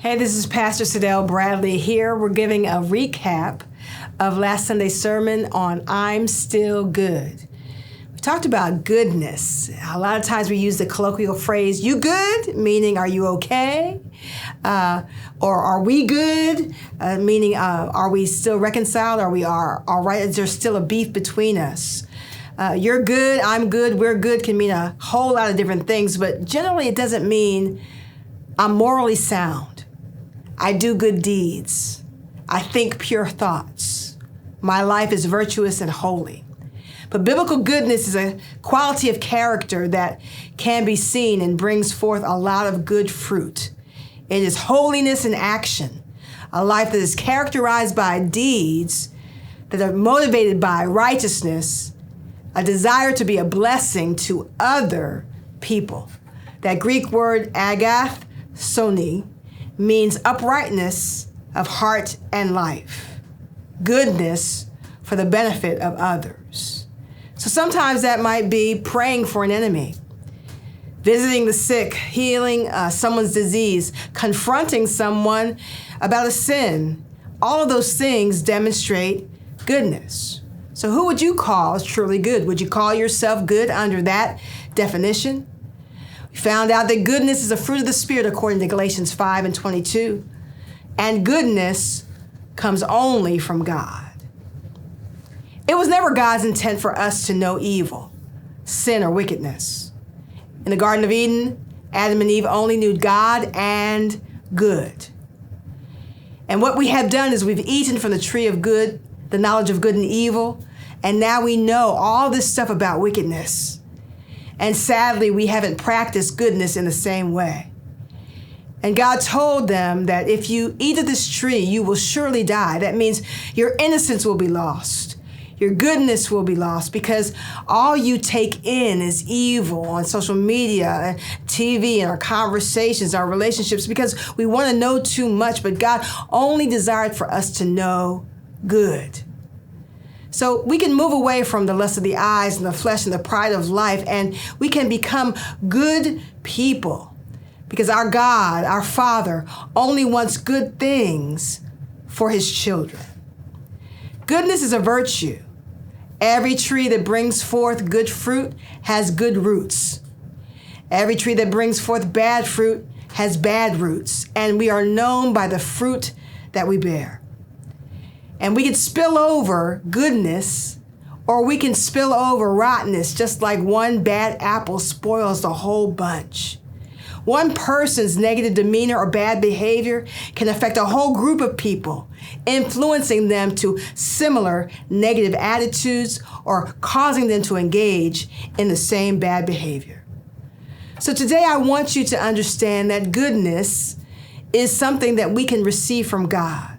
Hey, this is Pastor Sadell Bradley here. We're giving a recap of last Sunday's sermon on I'm Still Good. We talked about goodness. A lot of times we use the colloquial phrase, you good? Meaning, are you okay? Or are we good? Meaning, are we still reconciled? Are we all right? Is there still a beef between us? You're good, I'm good, we're good can mean a whole lot of different things, but generally it doesn't mean I'm morally sound. I do good deeds. I think pure thoughts. My life is virtuous and holy. But biblical goodness is a quality of character that can be seen and brings forth a lot of good fruit. It is holiness in action, a life that is characterized by deeds that are motivated by righteousness, a desire to be a blessing to other people. That Greek word agathoni means uprightness of heart and life, goodness for the benefit of others. So sometimes that might be praying for an enemy, visiting the sick, healing someone's disease, confronting someone about a sin. All of those things demonstrate goodness. So who would you call truly good? Would you call yourself good under that definition? We found out that goodness is a fruit of the Spirit according to Galatians 5:22. And goodness comes only from God. It was never God's intent for us to know evil, sin, or wickedness. In the Garden of Eden, Adam and Eve only knew God and good. And what we have done is we've eaten from the tree of good, the knowledge of good and evil, and now we know all this stuff about wickedness. And sadly, we haven't practiced goodness in the same way. And God told them that if you eat of this tree, you will surely die. That means your innocence will be lost. Your goodness will be lost because all you take in is evil on social media and TV and our conversations, our relationships, because we want to know too much, but God only desired for us to know good. So we can move away from the lust of the eyes and the flesh and the pride of life, and we can become good people because our God, our Father, only wants good things for his children. Goodness is a virtue. Every tree that brings forth good fruit has good roots. Every tree that brings forth bad fruit has bad roots, and we are known by the fruit that we bear. And we can spill over goodness, or we can spill over rottenness, just like one bad apple spoils the whole bunch. One person's negative demeanor or bad behavior can affect a whole group of people, influencing them to similar negative attitudes or causing them to engage in the same bad behavior. So today I want you to understand that goodness is something that we can receive from God.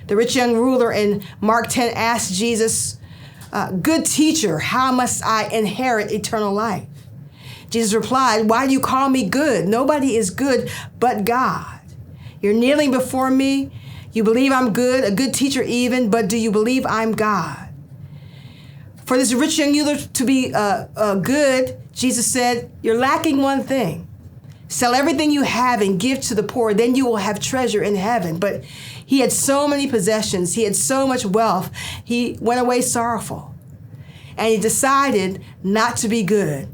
The rich young ruler in Mark 10 asked Jesus, good teacher, how must I inherit eternal life? Jesus replied, why do you call me good? Nobody is good but God. You're kneeling before me. You believe I'm good, a good teacher even, but do you believe I'm God? For this rich young ruler to be good, Jesus said, you're lacking one thing. Sell everything you have and give to the poor, then you will have treasure in heaven. But he had so many possessions. He had so much wealth. He went away sorrowful. And he decided not to be good,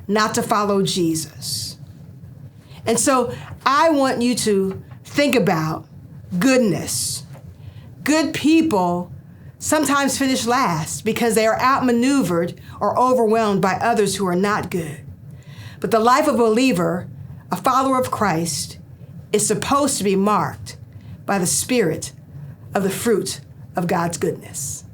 not to follow Jesus. And so I want you to think about goodness. Good people sometimes finish last because they are outmaneuvered or overwhelmed by others who are not good. But the life of a believer, a follower of Christ, is supposed to be marked by the spirit of the fruit of God's goodness.